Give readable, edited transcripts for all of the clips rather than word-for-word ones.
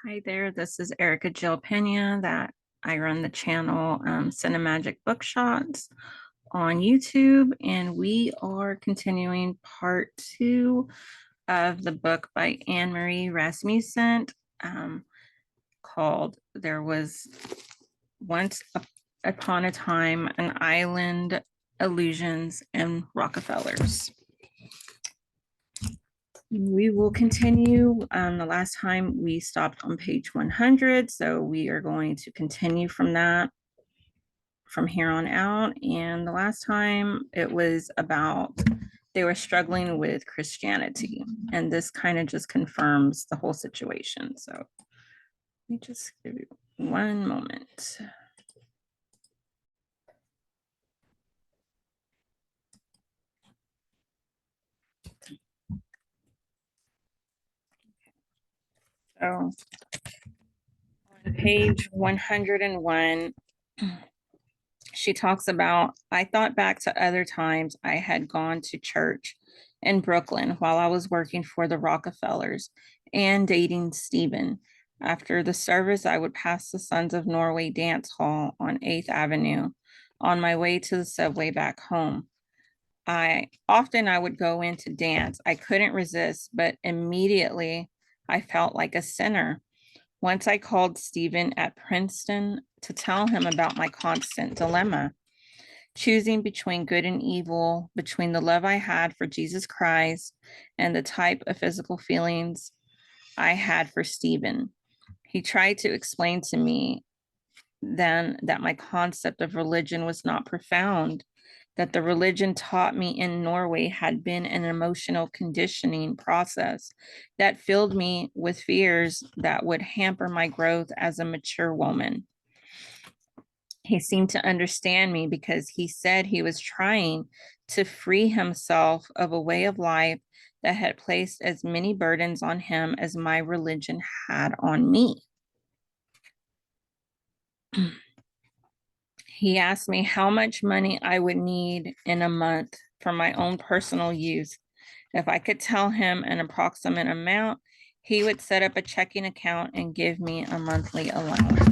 Hi there, this is Erica Jill Pena that I run the channel Cinemagic Bookshots on YouTube, and we are continuing part 2 of the book by Anne-Marie Rasmussen called There Was Once Upon a Time an Island, Illusions, and Rockefellars. We will continue. The last time we stopped on page 100, so we are going to continue from that from here on out. And the last time it was about they were struggling with Christianity, and this kind of just confirms the whole situation. So let me just give you one moment. So on page 101, she talks about, I thought back to other times I had gone to church in Brooklyn while I was working for the Rockefellars and dating Stephen. After the service, I would pass the Sons of Norway dance hall on 8th Avenue on my way to the subway back home. I would go in to dance. I couldn't resist, but immediately I felt like a sinner. Once I called Stephen at Princeton to tell him about my constant dilemma, choosing between good and evil, between the love I had for Jesus Christ and the type of physical feelings I had for Stephen. He tried to explain to me then that my concept of religion was not profound, that the religion taught me in Norway had been an emotional conditioning process that filled me with fears that would hamper my growth as a mature woman. He seemed to understand me because he said he was trying to free himself of a way of life that had placed as many burdens on him as my religion had on me. He asked me how much money I would need in a month for my own personal use. If I could tell him an approximate amount, he would set up a checking account and give me a monthly allowance.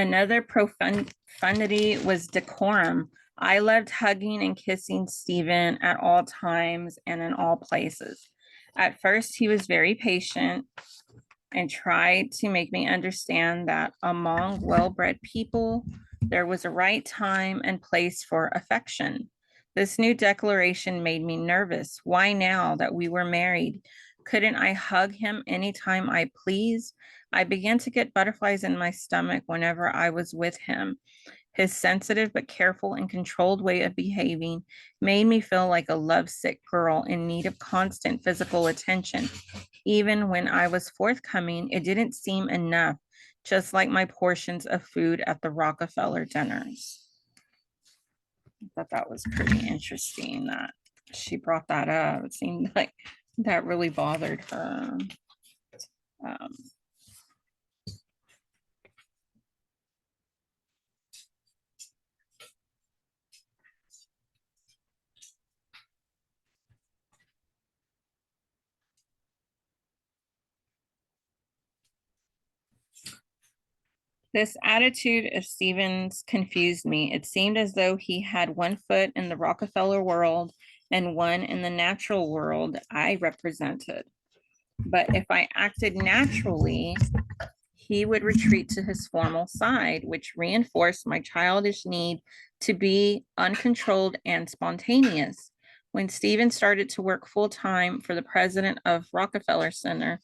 Another profundity was decorum. I loved hugging and kissing Stephen at all times and in all places. At first, he was very patient and tried to make me understand that among well-bred people, there was a right time and place for affection. This new declaration made me nervous. Why now that we were married? Couldn't I hug him anytime I pleased? I began to get butterflies in my stomach whenever I was with him. His sensitive but careful and controlled way of behaving made me feel like a lovesick girl in need of constant physical attention. Even when I was forthcoming, it didn't seem enough, just like my portions of food at the Rockefellar dinners. I thought that was pretty interesting that she brought that up. It seemed like that really bothered her. Um, This attitude of Stephen's confused me. It seemed as though he had one foot in the Rockefeller world and one in the natural world I represented. But if I acted naturally, he would retreat to his formal side, which reinforced my childish need to be uncontrolled and spontaneous. When Stephen started to work full time for the president of Rockefeller Center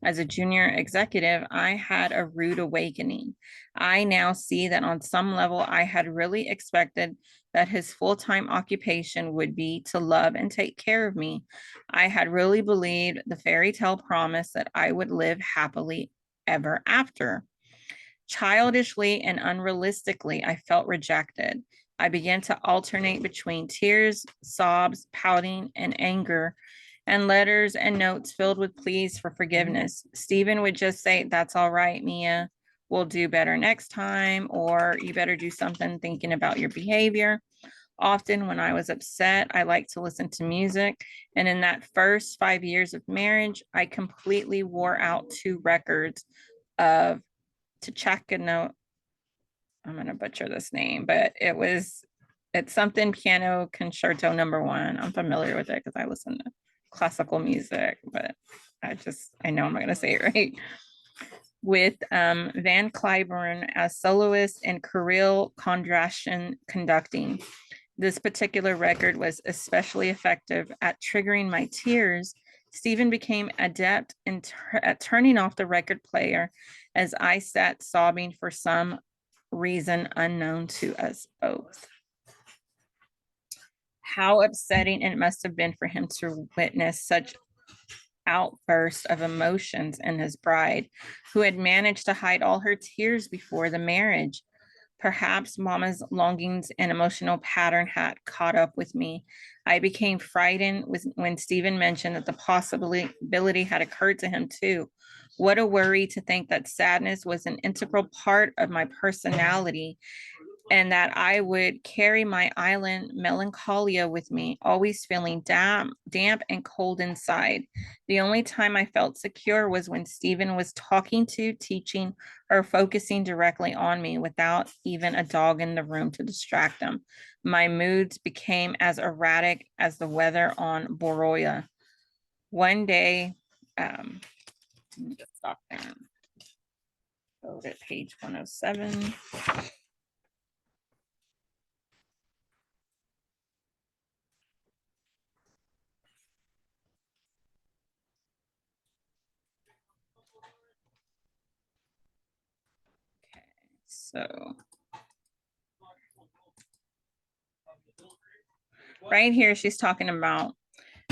as a junior executive, I had a rude awakening. I now see that on some level, I had really expected that his full-time occupation would be to love and take care of me. I had really believed the fairy tale promise that I would live happily ever after. Childishly and unrealistically, I felt rejected. I began to alternate between tears, sobs, pouting, and anger and letters and notes filled with pleas for forgiveness. Stephen would just say, "That's all right, Mia. We'll do better next time," or "You better do something thinking about your behavior." Often when I was upset, I liked to listen to music. And in that first 5 years of marriage, I completely wore out 2 records of Tchaikovsky. I'm going to butcher this name, but it's something piano concerto #1. I'm familiar with it because I listen to classical music, but I know I'm not going to say it right. With Van Cliburn as soloist and Kirill Kondratian conducting. This particular record was especially effective at triggering my tears. Stephen became adept at turning off the record player as I sat sobbing for some reason unknown to us both. How upsetting it must have been for him to witness such outburst of emotions in his bride, who had managed to hide all her tears before the marriage. Perhaps Mama's longings and emotional pattern had caught up with me. I became frightened when Stephen mentioned that the possibility had occurred to him too. What a worry to think that sadness was an integral part of my personality, and that I would carry my island melancholia with me, always feeling damp and cold inside. The only time I felt secure was when Stephen was talking to, teaching, or focusing directly on me without even a dog in the room to distract him. My moods became as erratic as the weather on Boroya. One day, let me just stop there. Go to page 107. So right here, she's talking about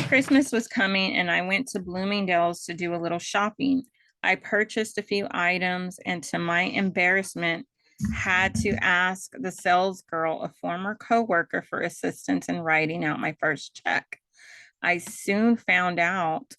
Christmas was coming and I went to Bloomingdale's to do a little shopping. I purchased a few items and to my embarrassment, had to ask the sales girl, a former coworker, for assistance in writing out my first check. I soon found out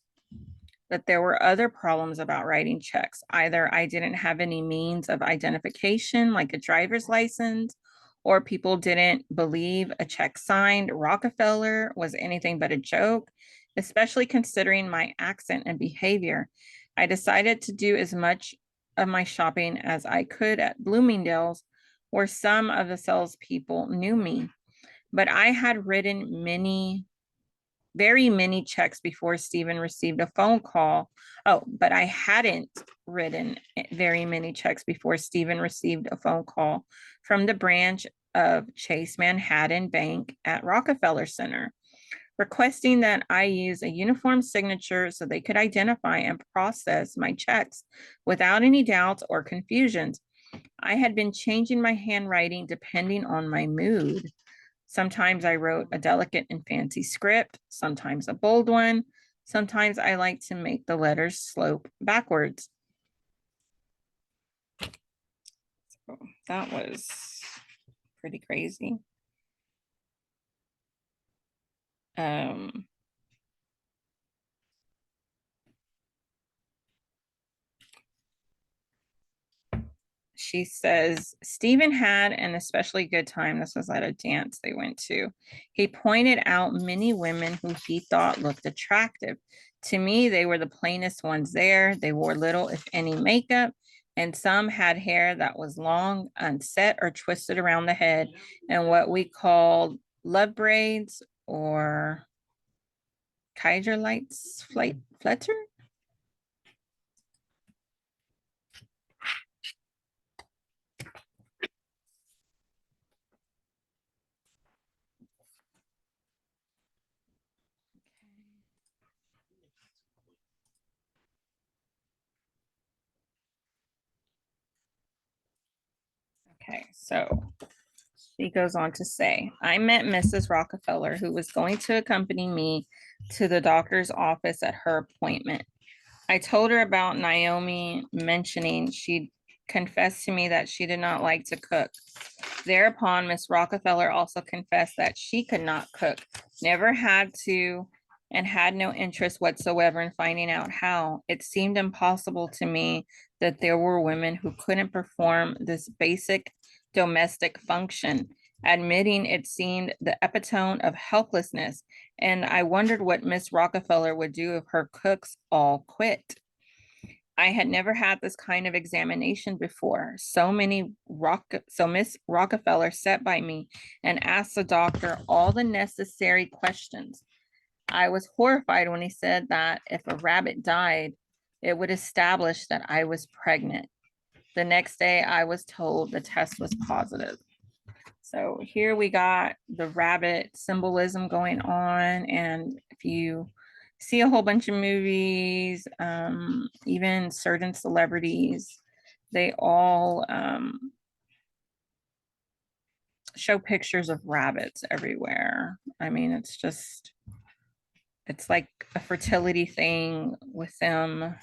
that there were other problems about writing checks. Either I didn't have any means of identification, like a driver's license, or people didn't believe a check signed Rockefellar was anything but a joke, especially considering my accent and behavior. I decided to do as much of my shopping as I could at Bloomingdale's, where some of the salespeople knew me. But I had written very many checks before Stephen received a phone call. Oh, but I hadn't written very many checks before Stephen received a phone call from the branch of Chase Manhattan Bank at Rockefellar Center, requesting that I use a uniform signature so they could identify and process my checks without any doubts or confusions. I had been changing my handwriting depending on my mood. Sometimes I wrote a delicate and fancy script, sometimes a bold one. Sometimes I like to make the letters slope backwards. So that was pretty crazy. She says, Stephen had an especially good time. This was at a dance they went to. He pointed out many women who he thought looked attractive. To me, they were the plainest ones there. They wore little, if any, makeup, and some had hair that was long, unset, or twisted around the head, and what we called love braids or Kaiser lights, flutter. Okay, so she goes on to say, I met Mrs. Rockefellar, who was going to accompany me to the doctor's office at her appointment. I told her about Naomi mentioning she'd confessed to me that she did not like to cook. Thereupon, Miss Rockefellar also confessed that she could not cook, never had to, and had no interest whatsoever in finding out how. It seemed impossible to me that there were women who couldn't perform this basic domestic function. Admitting it seemed the epitome of helplessness, and I wondered what Miss Rockefeller would do if her cooks all quit. I had never had this kind of examination before. So Miss Rockefeller sat by me and asked the doctor all the necessary questions. I was horrified when he said that if a rabbit died, it would establish that I was pregnant. The next day, I was told the test was positive. So here we got the rabbit symbolism going on. And if you see a whole bunch of movies, even certain celebrities, they all show pictures of rabbits everywhere. I mean, it's like a fertility thing with them,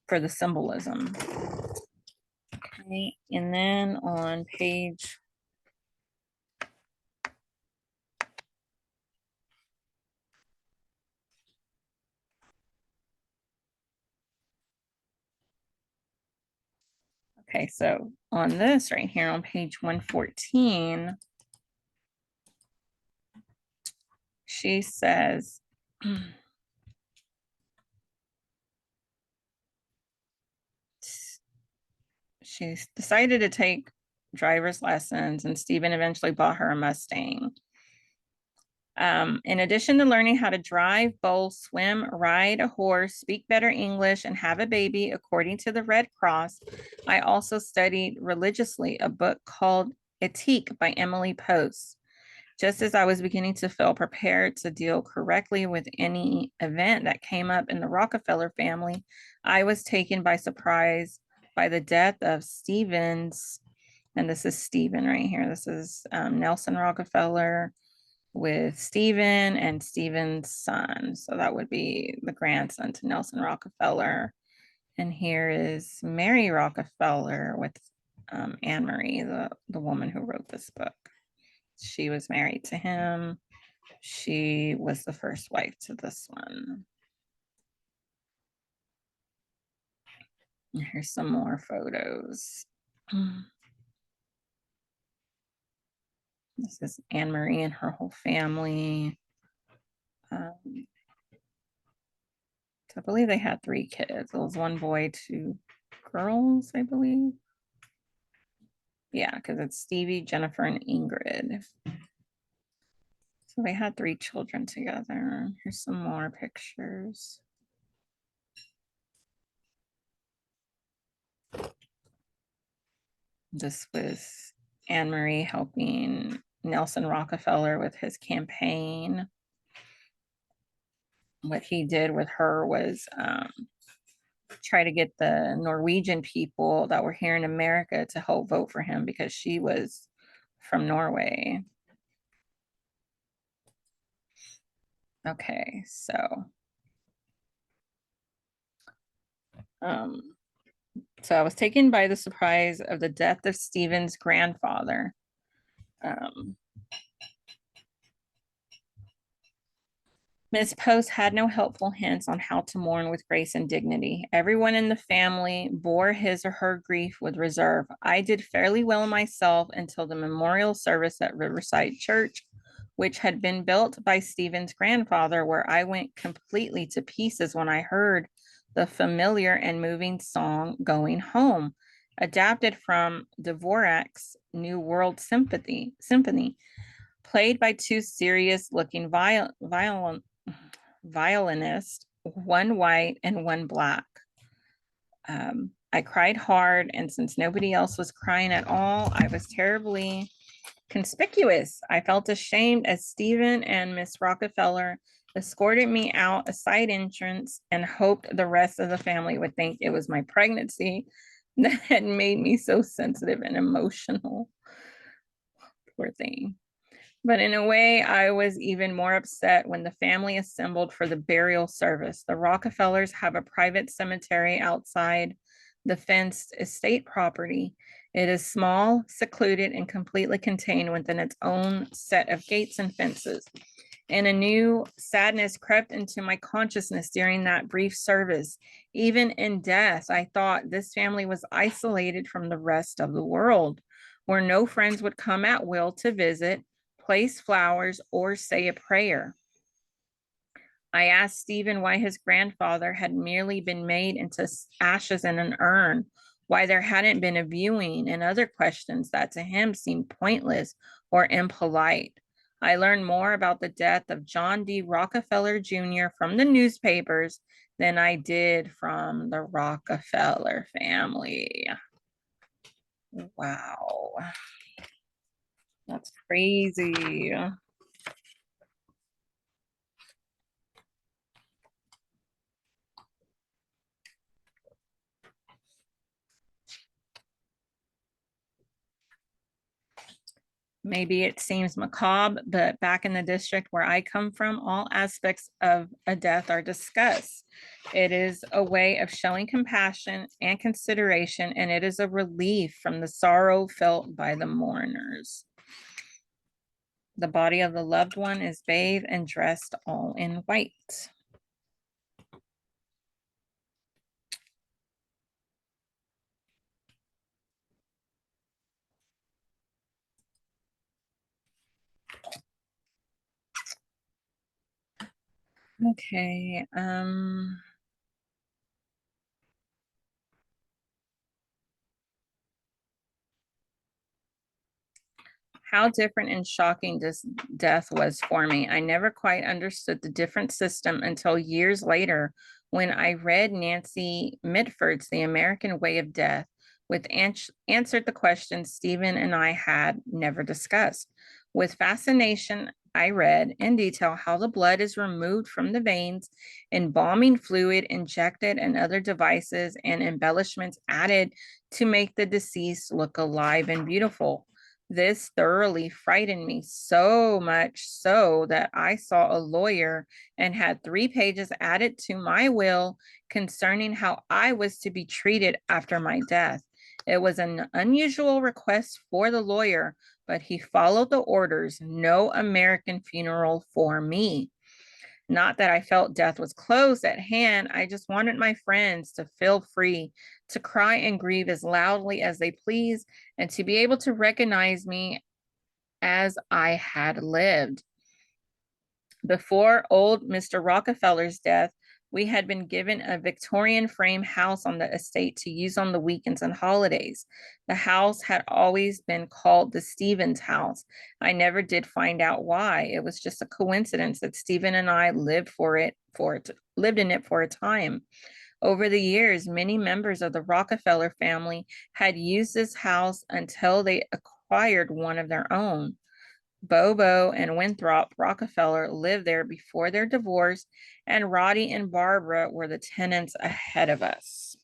for the symbolism. Okay, and then on page okay, so on this right here on page 114, she says, she decided to take driver's lessons, and Stephen eventually bought her a Mustang. In addition to learning how to drive, bowl, swim, ride a horse, speak better English, and have a baby, according to the Red Cross, I also studied religiously a book called Ethique by Emily Post. Just as I was beginning to feel prepared to deal correctly with any event that came up in the Rockefeller family, I was taken by surprise by the death of Stephen's, and this is Stephen right here. This is Nelson Rockefeller with Stephen and Stephen's son. So that would be the grandson to Nelson Rockefeller. And here is Mary Rockefeller with Anne-Marie, the woman who wrote this book. She was married to him. She was the first wife to this one. And here's some more photos. This is Anne-Marie and her whole family. So I believe they had 3 kids. It was 1 boy, 2 girls, I believe. Yeah, because it's Stevie, Jennifer, and Ingrid. So they had 3 children together. Here's some more pictures. This was Anne-Marie helping Nelson Rockefeller with his campaign. What he did with her was try to get the Norwegian people that were here in America to help vote for him because she was from Norway. Okay, so I was taken by the surprise of the death of Stephen's grandfather. Miss Post had no helpful hints on how to mourn with grace and dignity. Everyone in the family bore his or her grief with reserve. I did fairly well myself until the memorial service at Riverside Church, which had been built by Stephen's grandfather, where I went completely to pieces when I heard the familiar and moving song Going Home, adapted from Dvorak's New World Symphony, played by 2 serious-looking violinists, 1 white and 1 black. I cried hard, and since nobody else was crying at all, I was terribly conspicuous. I felt ashamed as Stephen and Miss Rockefeller escorted me out a side entrance and hoped the rest of the family would think it was my pregnancy that had made me so sensitive and emotional. Poor thing. But in a way, I was even more upset when the family assembled for the burial service. The Rockefellers have a private cemetery outside the fenced estate property, It is small, secluded, and completely contained within its own set of gates and fences. And a new sadness crept into my consciousness during that brief service. Even in death, I thought this family was isolated from the rest of the world, where no friends would come at will to visit, place flowers, or say a prayer. I asked Stephen why his grandfather had merely been made into ashes in an urn, why there hadn't been a viewing, and other questions that to him seemed pointless or impolite. I learned more about the death of John D. Rockefeller Jr. from the newspapers than I did from the Rockefeller family. Wow, that's crazy. Maybe it seems macabre, but back in the district where I come from, all aspects of a death are discussed. It is a way of showing compassion and consideration, and it is a relief from the sorrow felt by the mourners. The body of the loved one is bathed and dressed all in white. Okay. How different and shocking this death was for me. I never quite understood the different system until years later when I read Nancy Mitford's The American Way of Death, which answered the questions Stephen and I had never discussed. With fascination, I read in detail how the blood is removed from the veins, embalming fluid injected, and other devices and embellishments added to make the deceased look alive and beautiful. This thoroughly frightened me so much so that I saw a lawyer and had 3 pages added to my will concerning how I was to be treated after my death. It was an unusual request for the lawyer, but he followed the orders. No American funeral for me. Not that I felt death was close at hand. I just wanted my friends to feel free to cry and grieve as loudly as they please and to be able to recognize me as I had lived. Before old Mr. Rockefeller's death, we had been given a Victorian frame house on the estate to use on the weekends and holidays. The house had always been called the Stevens house. I never did find out why. It was just a coincidence that Stephen and I lived in it for a time. Over the years, many members of the Rockefeller family had used this house until they acquired one of their own. Bobo and Winthrop Rockefeller lived there before their divorce, and Roddy and Barbara were the tenants ahead of us.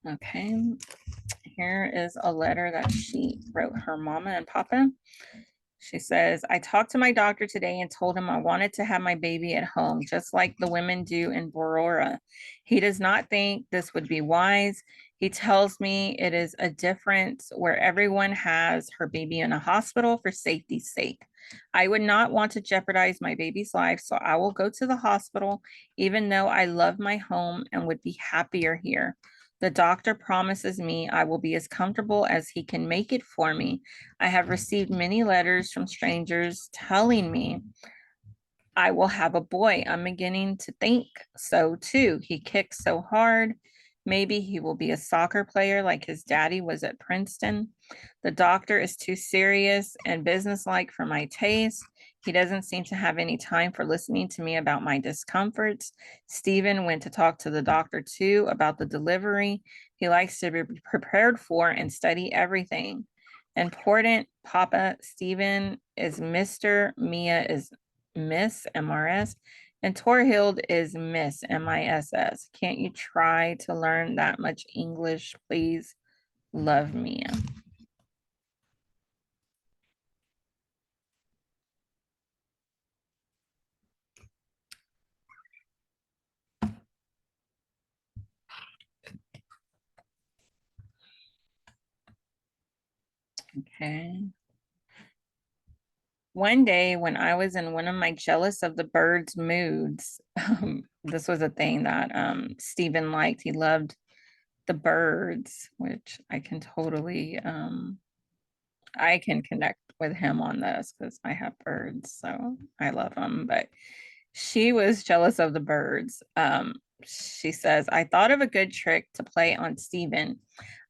Okay, here is a letter that she wrote her mama and papa. She says, I talked to my doctor today and told him I wanted to have my baby at home, just like the women do in Borora. He does not think this would be wise. He tells me it is a difference where everyone has her baby in a hospital for safety's sake. I would not want to jeopardize my baby's life, so I will go to the hospital, even though I love my home and would be happier here. The doctor promises me I will be as comfortable as he can make it for me. I have received many letters from strangers telling me I will have a boy. I'm beginning to think so too. He kicks so hard. Maybe he will be a soccer player like his daddy was at Princeton. The doctor is too serious and businesslike for my taste. He doesn't seem to have any time for listening to me about my discomforts. Stephen went to talk to the doctor too about the delivery. He likes to be prepared for and study everything. Important, Papa Stephen is Mr. Mia is Miss MRS, and Torhild is Miss MISS. Can't you try to learn that much English, please? Love Mia. Okay. One day when I was in one of my jealous of the birds moods, this was a thing that Stephen liked. He loved the birds, which I can connect with him on this because I have birds, so I love them. But she was jealous of the birds. She says, I thought of a good trick to play on Stephen.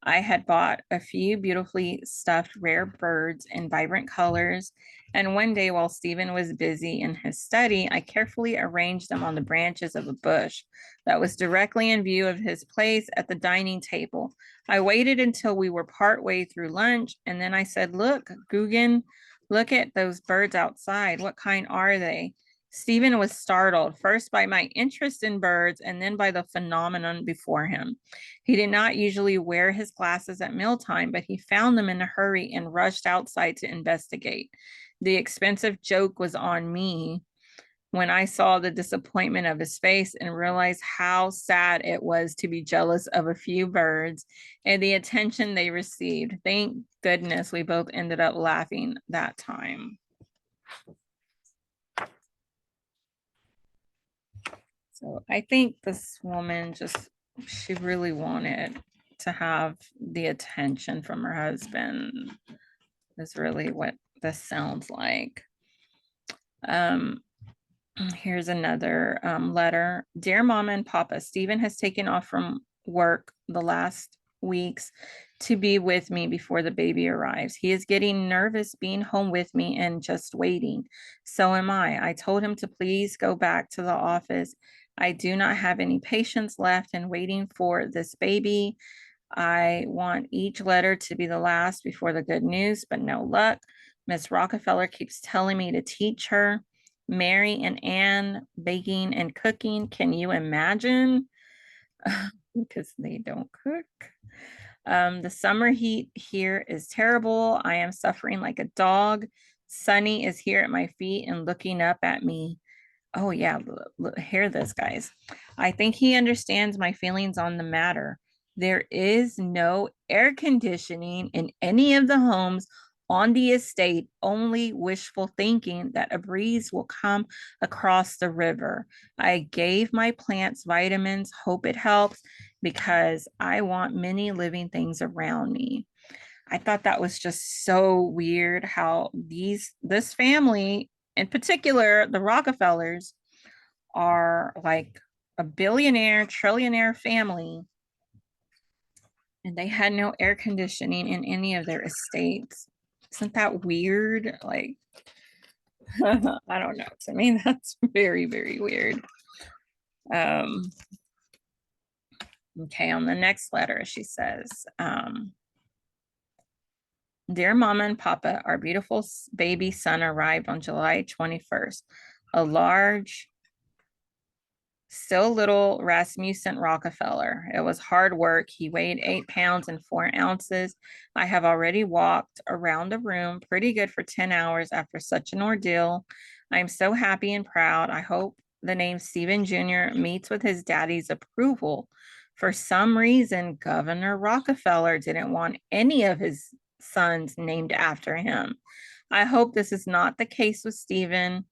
I had bought a few beautifully stuffed rare birds in vibrant colors. And one day, while Stephen was busy in his study, I carefully arranged them on the branches of a bush that was directly in view of his place at the dining table. I waited until we were partway through lunch, and then I said, Look, Guggen, look at those birds outside. What kind are they? Stephen was startled, first by my interest in birds and then by the phenomenon before him. He did not usually wear his glasses at mealtime, but he found them in a hurry and rushed outside to investigate. The expensive joke was on me when I saw the disappointment of his face and realized how sad it was to be jealous of a few birds and the attention they received. Thank goodness we both ended up laughing that time. So I think this woman she really wanted to have the attention from her husband, is really what this sounds like. Here's another letter. Dear Mama and Papa, Stephen has taken off from work the last weeks to be with me before the baby arrives. He is getting nervous being home with me and just waiting. So am I. I told him to please go back to the office. I do not have any patience left in waiting for this baby. I want each letter to be the last before the good news, but no luck. Miss Rockefellar keeps telling me to teach her. Mary and Anne baking and cooking. Can you imagine? Because they don't cook. The summer heat here is terrible. I am suffering like a dog. Sunny is here at my feet and looking up at me. Oh, yeah, hear this, guys. I think he understands my feelings on the matter. There is no air conditioning in any of the homes on the estate, only wishful thinking that a breeze will come across the river. I gave my plants vitamins, hope it helps, because I want many living things around me. I thought that was just so weird how this family, in particular, the Rockefellars, are like a billionaire, trillionaire family, and they had no air conditioning in any of their estates. Isn't that weird? Like, I don't know. To me, that's very, very weird. Okay, on the next letter, she says, Dear Mama and Papa, our beautiful baby son arrived on July 21st. A large, still little Rasmussen Rockefellar. It was hard work. He weighed 8 pounds and 4 ounces. I have already walked around the room pretty good for 10 hours after such an ordeal. I'm so happy and proud. I hope the name Stephen Jr. meets with his daddy's approval. For some reason, Governor Rockefellar didn't want any of his sons named after him. I hope this is not the case with Stephen.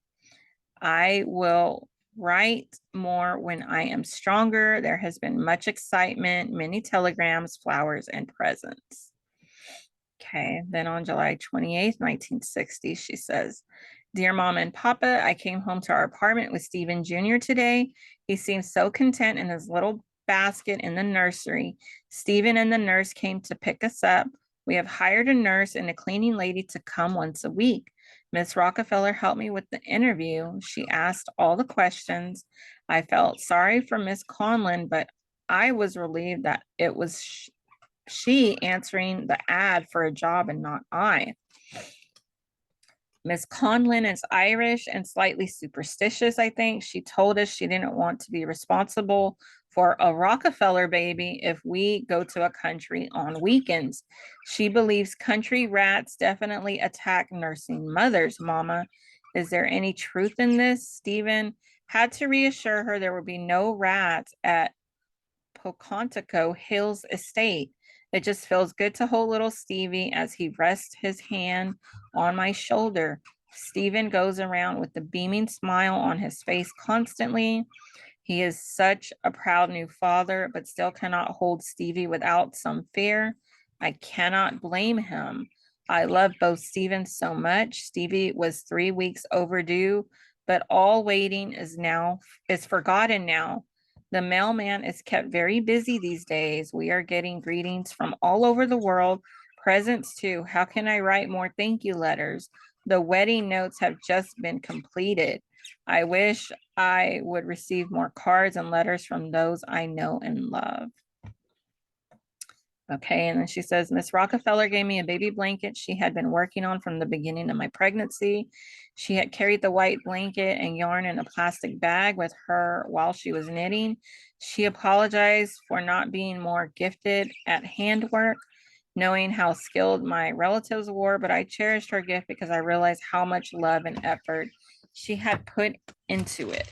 I will write more when I am stronger. There has been much excitement, many telegrams, flowers, and presents. Okay, then on July 28th, 1960, she says, Dear Mom and Papa, I came home to our apartment with Stephen Jr. today. He seems so content in his little basket in the nursery. Stephen and the nurse came to pick us up. We have hired a nurse and a cleaning lady to come once a week. Miss Rockefellar helped me with the interview. She asked all the questions. I felt sorry for Miss Conlin, but I was relieved that it was she answering the ad for a job and not I. Miss Conlin is Irish and slightly superstitious, I think. She told us she didn't want to be responsible for a Rockefeller baby if we go to a country on weekends. She believes country rats definitely attack nursing mothers, Mama. Is there any truth in this? Stephen had to reassure her there would be no rats at Pocantico Hills Estate. It just feels good to hold little Stevie as he rests his hand on my shoulder. Stephen goes around with a beaming smile on his face constantly. He is such a proud new father, but still cannot hold Stevie without some fear. I cannot blame him. I love both Stevens so much. Stevie was 3 weeks overdue, but all waiting is forgotten now. The mailman is kept very busy these days. We are getting greetings from all over the world, presents too. How can I write more thank you letters? The wedding notes have just been completed. I wish I would receive more cards and letters from those I know and love. Okay, and then she says, Miss Rockefeller gave me a baby blanket she had been working on from the beginning of my pregnancy. She had carried the white blanket and yarn in a plastic bag with her while she was knitting. She apologized for not being more gifted at handwork, knowing how skilled my relatives were, but I cherished her gift because I realized how much love and effort she had put into it.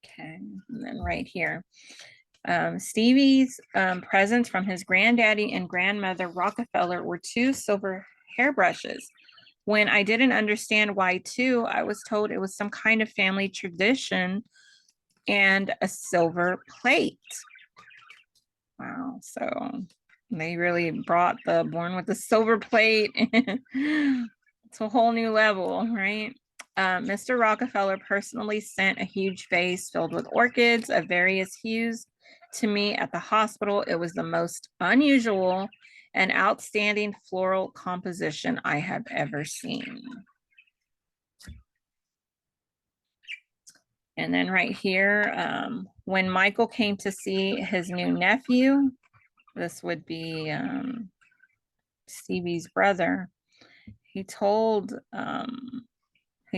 Okay, and then right here. Stevie's presents from his granddaddy and grandmother Rockefeller were 2 silver hairbrushes. When I didn't understand why 2, I was told it was some kind of family tradition and a silver plate. Wow, so they really brought the born with the silver plate to a whole new level, right? Mr. Rockefeller personally sent a huge vase filled with orchids of various hues to me at the hospital. It was the most unusual and outstanding floral composition I have ever seen. And then right here, when Michael came to see his new nephew, this would be Stevie's brother, he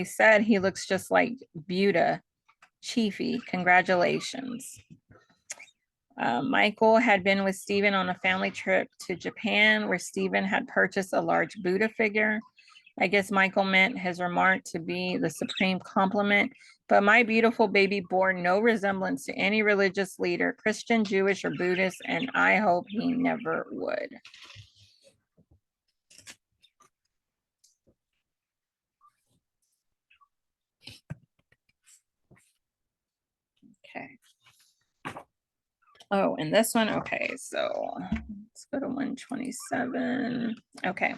said he looks just like Buda Chiefy. Congratulations. Michael had been with Stephen on a family trip to Japan where Stephen had purchased a large Buddha figure. I guess Michael meant his remark to be the supreme compliment, but my beautiful baby bore no resemblance to any religious leader, Christian, Jewish, or Buddhist, and I hope he never would. Okay. Oh, and this one, okay, so let's go to 127. Okay.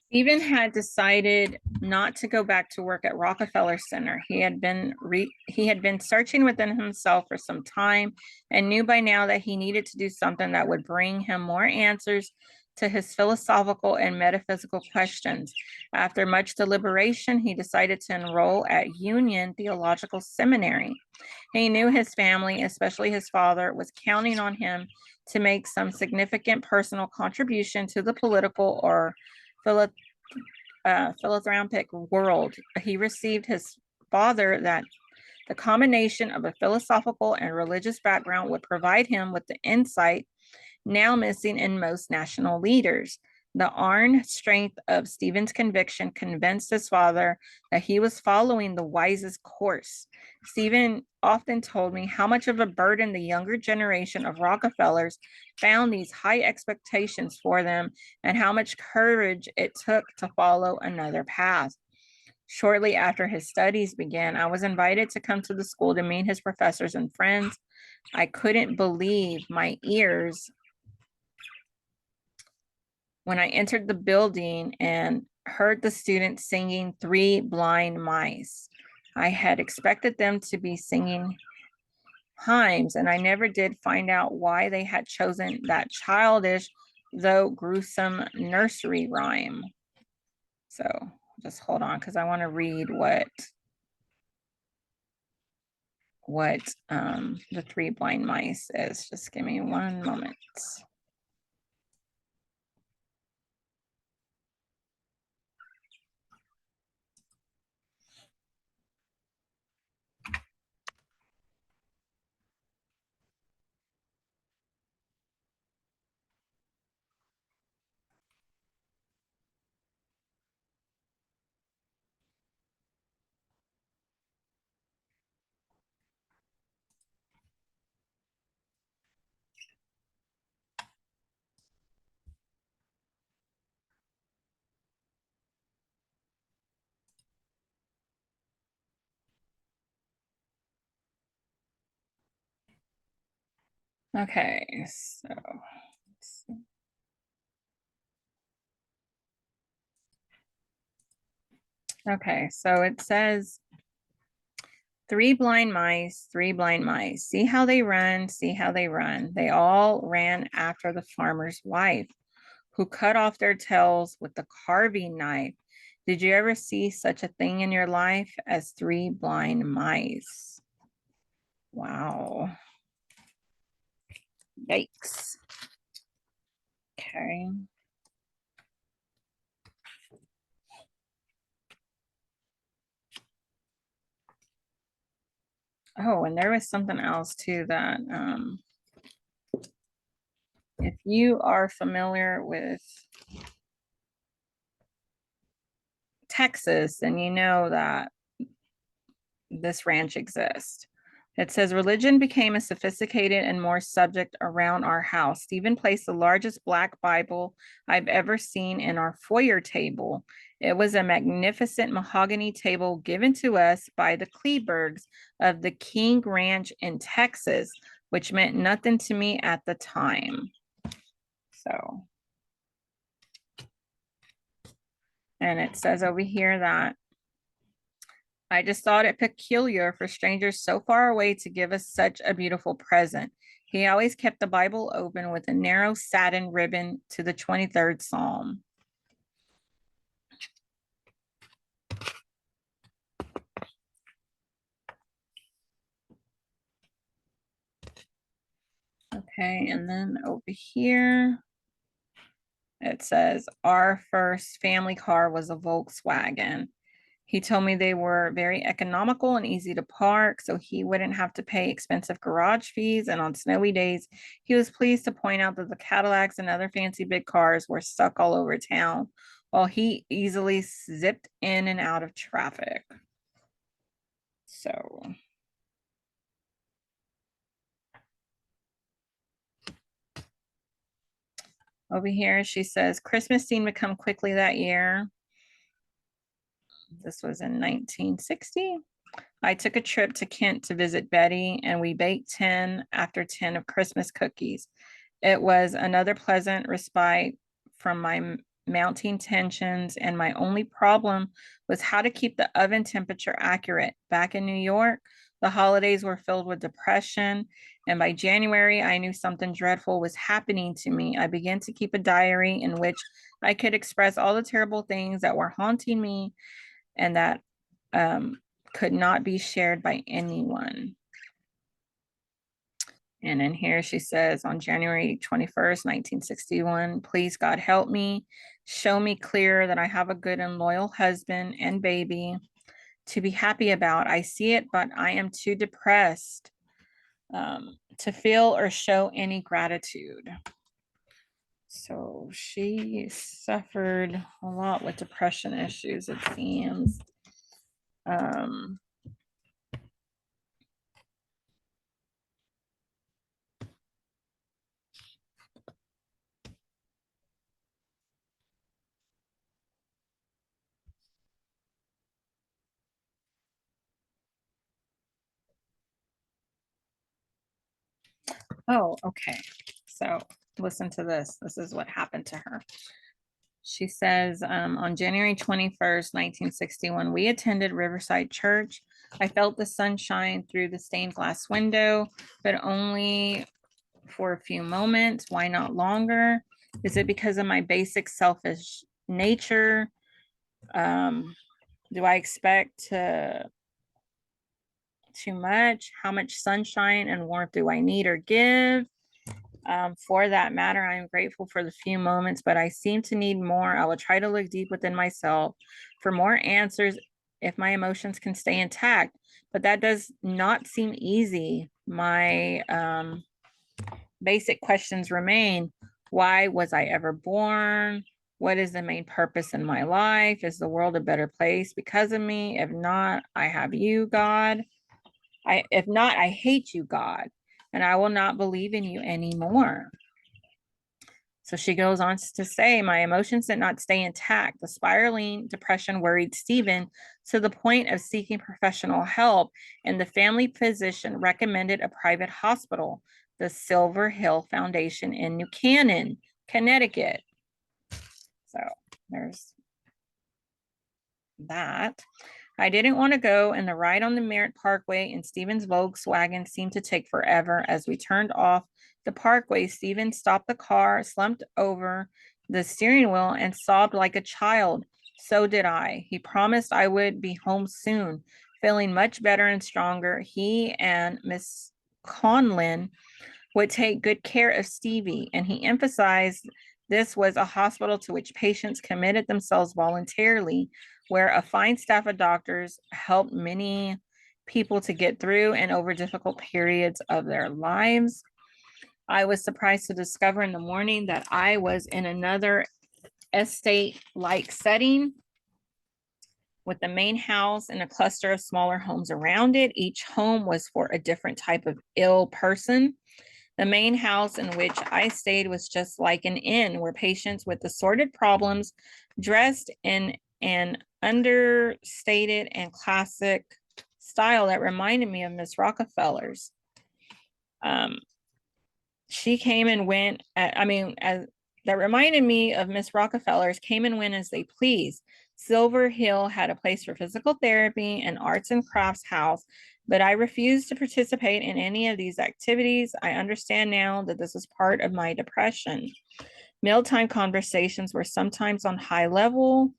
Stephen had decided not to go back to work at Rockefeller Center. He had been searching within himself for some time and knew by now that he needed to do something that would bring him more answers to his philosophical and metaphysical questions. After much deliberation, he decided to enroll at Union Theological Seminary. He knew his family, especially his father, was counting on him to make some significant personal contribution to the political or philanthropic world. He received his father that the combination of a philosophical and religious background would provide him with the insight now missing in most national leaders. The iron strength of Stephen's conviction convinced his father that he was following the wisest course. Stephen often told me how much of a burden the younger generation of Rockefellers found these high expectations for them and how much courage it took to follow another path. Shortly after his studies began, I was invited to come to the school to meet his professors and friends. I couldn't believe my ears when I entered the building and heard the students singing Three Blind Mice. I had expected them to be singing hymns, and I never did find out why they had chosen that childish, though gruesome nursery rhyme. So just hold on, because I want to read what the Three Blind Mice is. Just give me one moment. Okay, so let's see. Okay, so it says three blind mice, three blind mice. See how they run, see how they run. They all ran after the farmer's wife, who cut off their tails with the carving knife. Did you ever see such a thing in your life as three blind mice? Wow. Yikes. Okay. Oh, and there was something else too that if you are familiar with Texas, then you know that this ranch exists. It says religion became a sophisticated and more subject around our house. Stephen placed the largest black Bible I've ever seen in our foyer table. It was a magnificent mahogany table given to us by the Klebergs of the King Ranch in Texas, which meant nothing to me at the time. So, and it says over here that I just thought it peculiar for strangers so far away to give us such a beautiful present. He always kept the Bible open with a narrow satin ribbon to the 23rd Psalm. Okay, and then over here, it says our first family car was a Volkswagen. He told me they were very economical and easy to park, so he wouldn't have to pay expensive garage fees. And on snowy days, he was pleased to point out that the Cadillacs and other fancy big cars were stuck all over town, while he easily zipped in and out of traffic. So, over here, she says, Christmas seemed to come quickly that year. This was in 1960. I took a trip to Kent to visit Betty, and we baked 10 after 10 of Christmas cookies. It was another pleasant respite from my mounting tensions, and my only problem was how to keep the oven temperature accurate. Back in New York, the holidays were filled with depression, and by January, I knew something dreadful was happening to me. I began to keep a diary in which I could express all the terrible things that were haunting me and that could not be shared by anyone. And in here she says, on January 21st, 1961, please God help me, show me clear that I have a good and loyal husband and baby to be happy about. I see it, but I am too depressed to feel or show any gratitude. So she suffered a lot with depression issues, it seems. Oh, okay. So listen to this. This is what happened to her. She says, on January 21st, 1961, we attended Riverside Church. I felt the sunshine through the stained glass window, but only for a few moments. Why not longer? Is it because of my basic selfish nature? Do I expect too much? How much sunshine and warmth do I need or give? For that matter, I am grateful for the few moments, but I seem to need more. I will try to look deep within myself for more answers if my emotions can stay intact, but that does not seem easy. My basic questions remain. Why was I ever born? What is the main purpose in my life? Is the world a better place because of me? If not, I have you, God. If not, I hate you, God, and I will not believe in you anymore. So she goes on to say, my emotions did not stay intact. The spiraling depression worried Stephen to the point of seeking professional help, and the family physician recommended a private hospital, the Silver Hill Foundation in New Canaan, Connecticut. So there's that. I didn't want to go, and the ride on the Merritt Parkway in Stephen's Volkswagen seemed to take forever. As we turned off the parkway, Stephen stopped the car, slumped over the steering wheel, and sobbed like a child. So did I. He promised I would be home soon, feeling much better and stronger. He and Miss Conlin would take good care of Stevie, and he emphasized this was a hospital to which patients committed themselves voluntarily, where a fine staff of doctors helped many people to get through and over difficult periods of their lives. I was surprised to discover in the morning that I was in another estate-like setting with the main house and a cluster of smaller homes around it. Each home was for a different type of ill person. The main house in which I stayed was just like an inn where patients with assorted problems dressed in an understated and classic style that reminded me of Miss Rockefellar's. She came and went, that reminded me of Miss Rockefellar's, came and went as they pleased. Silver Hill had a place for physical therapy and arts and crafts house, but I refused to participate in any of these activities. I understand now that this was part of my depression. Mealtime conversations were sometimes on high level.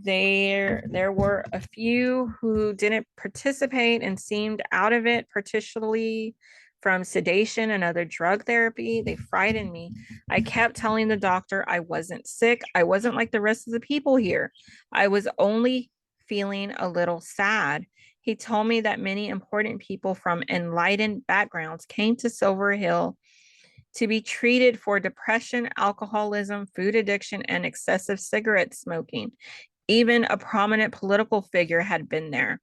There were a few who didn't participate and seemed out of it, particularly from sedation and other drug therapy. They frightened me. I kept telling the doctor I wasn't sick. I wasn't like the rest of the people here. I was only feeling a little sad. He told me that many important people from enlightened backgrounds came to Silver Hill to be treated for depression, alcoholism, food addiction, and excessive cigarette smoking. Even a prominent political figure had been there.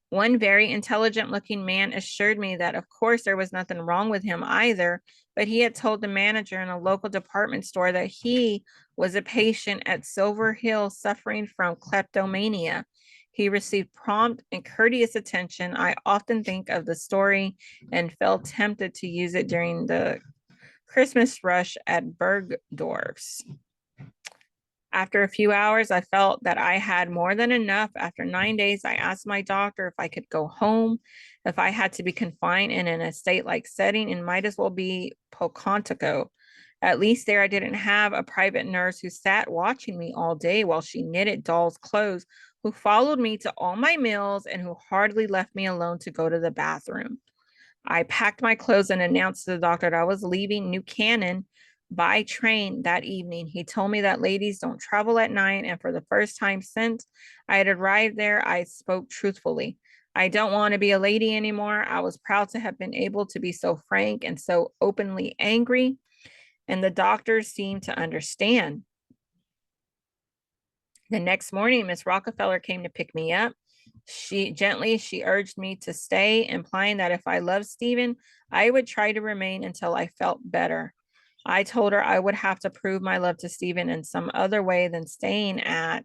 One very intelligent looking man assured me that, of course, there was nothing wrong with him either, but he had told the manager in a local department store that he was a patient at Silver Hill suffering from kleptomania. He received prompt and courteous attention. I often think of the story and felt tempted to use it during the Christmas rush at Bergdorf's. After a few hours, I felt that I had more than enough. After 9 days, I asked my doctor if I could go home. If I had to be confined in an estate-like setting, it might as well be Pocantico. At least there I didn't have a private nurse who sat watching me all day while she knitted dolls' clothes, who followed me to all my meals, and who hardly left me alone to go to the bathroom. I packed my clothes and announced to the doctor that I was leaving New Canaan by train that evening. He told me that ladies don't travel at night, and for the first time since I had arrived there, I spoke truthfully. I don't want to be a lady anymore. I was proud to have been able to be so frank and so openly angry, and the doctor seemed to understand. The next morning, Miss Rockefellar came to pick me up. She urged me to stay, implying that if I loved Stephen, I would try to remain until I felt better. I told her I would have to prove my love to Stephen in some other way than staying at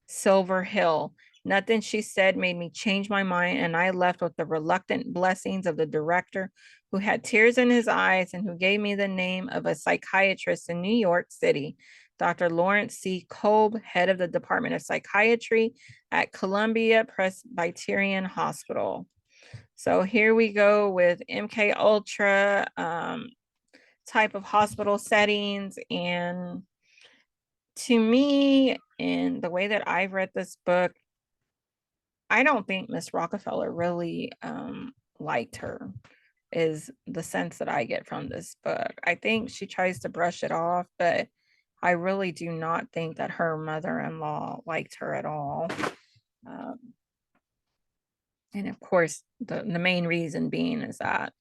Silver Hill. Nothing she said made me change my mind, and I left with the reluctant blessings of the director, who had tears in his eyes and who gave me the name of a psychiatrist in New York City, Dr. Lawrence C. Kolb, head of the Department of Psychiatry at Columbia Presbyterian Hospital. So here we go with MK Ultra type of hospital settings. And to me, in the way that I've read this book, I don't think Miss Rockefellar really liked her, is the sense that I get from this book. I think she tries to brush it off, but I really do not think that her mother-in-law liked her at all. And of course, the main reason being is that,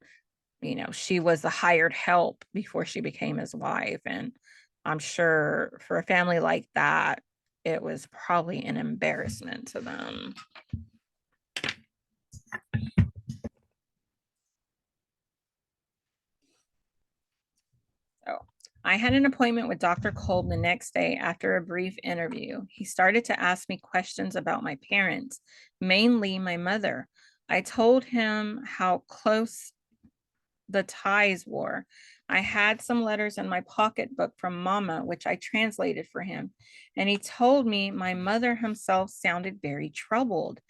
you know, she was the hired help before she became his wife. And I'm sure for a family like that, it was probably an embarrassment to them. So I had an appointment with Dr. Kolb the next day after a brief interview. He started to ask me questions about my parents, mainly my mother. I told him how close the ties were. I had some letters in my pocketbook from Mama, which I translated for him, and he told me my mother himself sounded very troubled.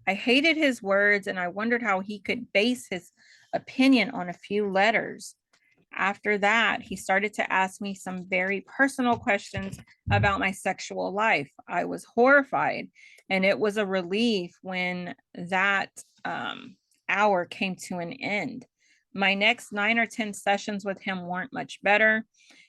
I hated his words, and I wondered how he could base his opinion on a few letters. After that, he started to ask me some very personal questions about my sexual life. I was horrified, and it was a relief when that hour came to an end. My next 9 or 10 sessions with him weren't much better.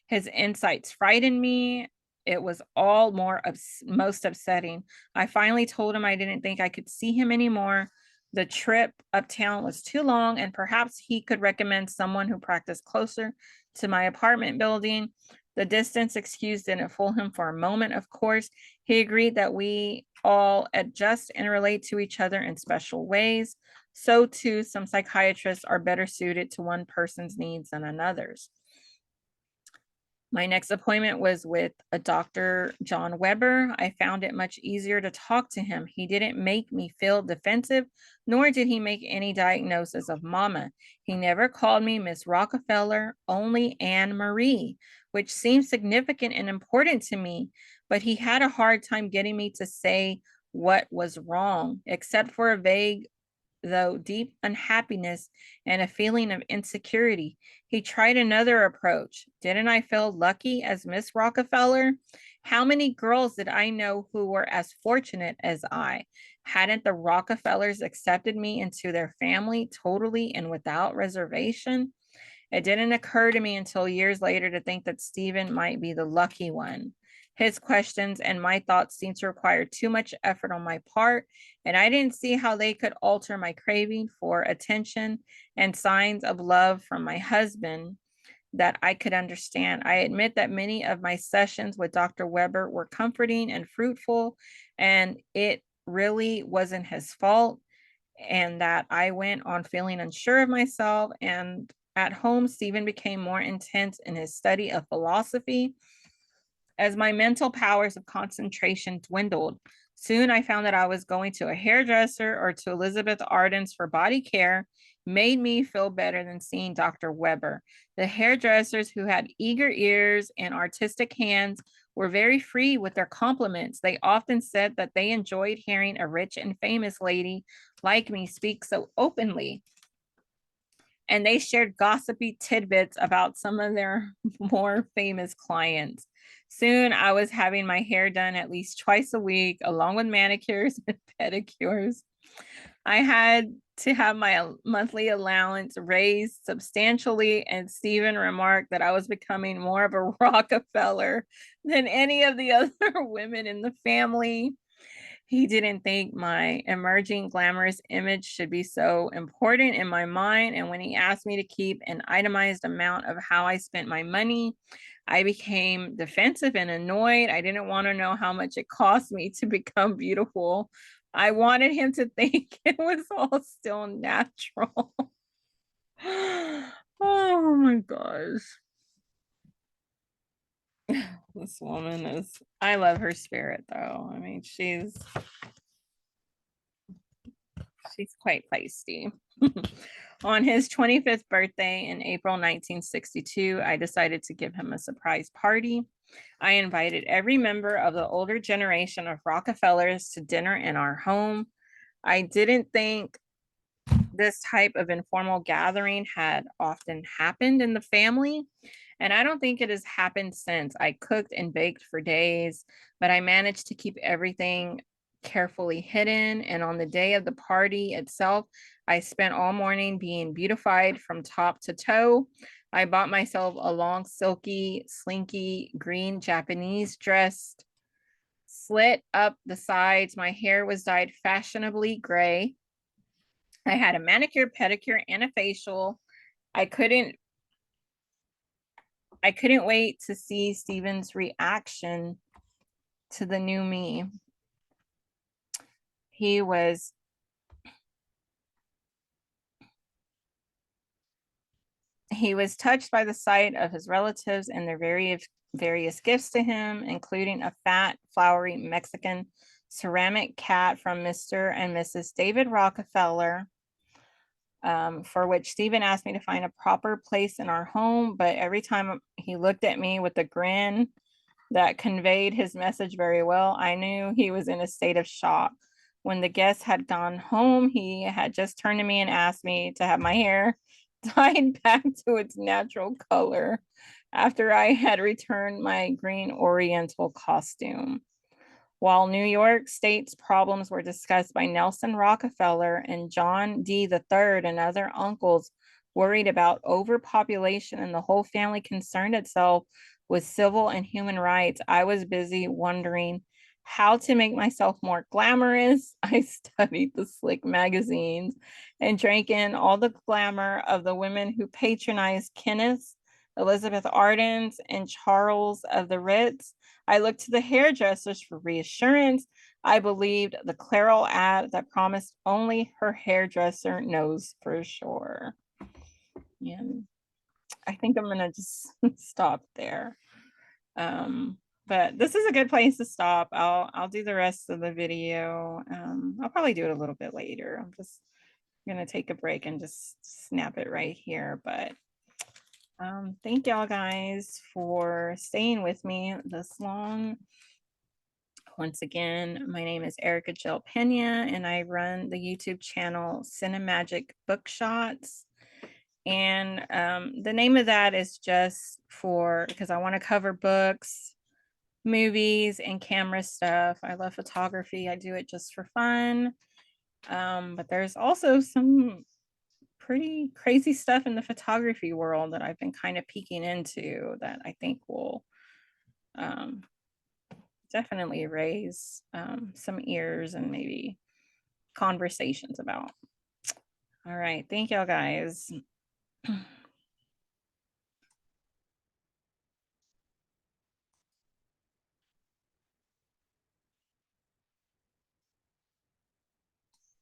His insights frightened me. It was all most upsetting. I finally told him I didn't think I could see him anymore. The trip uptown was too long, and perhaps he could recommend someone who practiced closer to my apartment building. The distance excuse didn't fool him for a moment, of course. He agreed that we all adjust and relate to each other in special ways. So too, some psychiatrists are better suited to one person's needs than another's. My next appointment was with a Dr. John Weber. I found it much easier to talk to him. He didn't make me feel defensive, nor did he make any diagnosis of Mama. He never called me Miss Rockefellar, only Anne-Marie, which seemed significant and important to me, but he had a hard time getting me to say what was wrong, except for a vague though deep unhappiness and a feeling of insecurity. He tried another approach. Didn't I feel lucky as Miss Rockefellar? How many girls did I know who were as fortunate as I? Hadn't the Rockefellars accepted me into their family totally and without reservation? It didn't occur to me until years later to think that Stephen might be the lucky one. His questions and my thoughts seemed to require too much effort on my part, and I didn't see how they could alter my craving for attention and signs of love from my husband that I could understand. I admit that many of my sessions with Dr. Weber were comforting and fruitful, and it really wasn't his fault, and that I went on feeling unsure of myself. And at home, Stephen became more intense in his study of philosophy as my mental powers of concentration dwindled. Soon I found that I was going to a hairdresser or to Elizabeth Arden's for body care made me feel better than seeing Dr. Weber. The hairdressers, who had eager ears and artistic hands, were very free with their compliments. They often said that they enjoyed hearing a rich and famous lady like me speak so openly, and they shared gossipy tidbits about some of their more famous clients. Soon I was having my hair done at least twice a week, along with manicures and pedicures. I had to have my monthly allowance raised substantially, and Stephen remarked that I was becoming more of a Rockefeller than any of the other women in the family. He didn't think my emerging glamorous image should be so important in my mind. And when he asked me to keep an itemized amount of how I spent my money, I became defensive and annoyed. I didn't want to know how much it cost me to become beautiful. I wanted him to think it was all still natural. Oh my gosh. This woman is, I love her spirit though. I mean, she's quite feisty. On his 25th birthday in April 1962, I decided to give him a surprise party. I invited every member of the older generation of Rockefellars to dinner in our home. I didn't think this type of informal gathering had often happened in the family, and I don't think it has happened since. I cooked and baked for days, but I managed to keep everything carefully hidden. And on the day of the party itself, I spent all morning being beautified from top to toe. I bought myself a long, silky, slinky green Japanese dress, slit up the sides. My hair was dyed fashionably gray. I had a manicure, pedicure, and a facial. I couldn't wait to see Stephen's reaction to the new me. He He was touched by the sight of his relatives and their various gifts to him, including a fat, flowery Mexican ceramic cat from Mr. and Mrs. David Rockefeller, for which Stephen asked me to find a proper place in our home. But every time he looked at me with a grin that conveyed his message very well, I knew he was in a state of shock. When the guest had gone home, he had just turned to me and asked me to have my hair dyed back to its natural color after I had returned my green Oriental costume. While New York State's problems were discussed by Nelson Rockefeller and John D. III and other uncles worried about overpopulation and the whole family concerned itself with civil and human rights, I was busy wondering how to make myself more glamorous. I studied the slick magazines and drank in all the glamour of the women who patronized Kenneth, Elizabeth Arden's, and Charles of the Ritz. I looked to the hairdressers for reassurance. I believed the Clairol ad that promised only her hairdresser knows for sure. And I think I'm gonna just stop there. But this is a good place to stop. I'll do the rest of the video. I'll probably do it a little bit later. I'm just gonna take a break and just snap it right here. But thank y'all guys for staying with me this long. Once again, my name is Erica Jill Pena, and I run the YouTube channel Cinemagic Bookshots. And the name of that is just for because I want to cover books, movies, and camera stuff. I love photography. I do it just for fun. But there's also some pretty crazy stuff in the photography world that I've been kind of peeking into that I think will definitely raise some ears and maybe conversations about. All right. Thank y'all guys.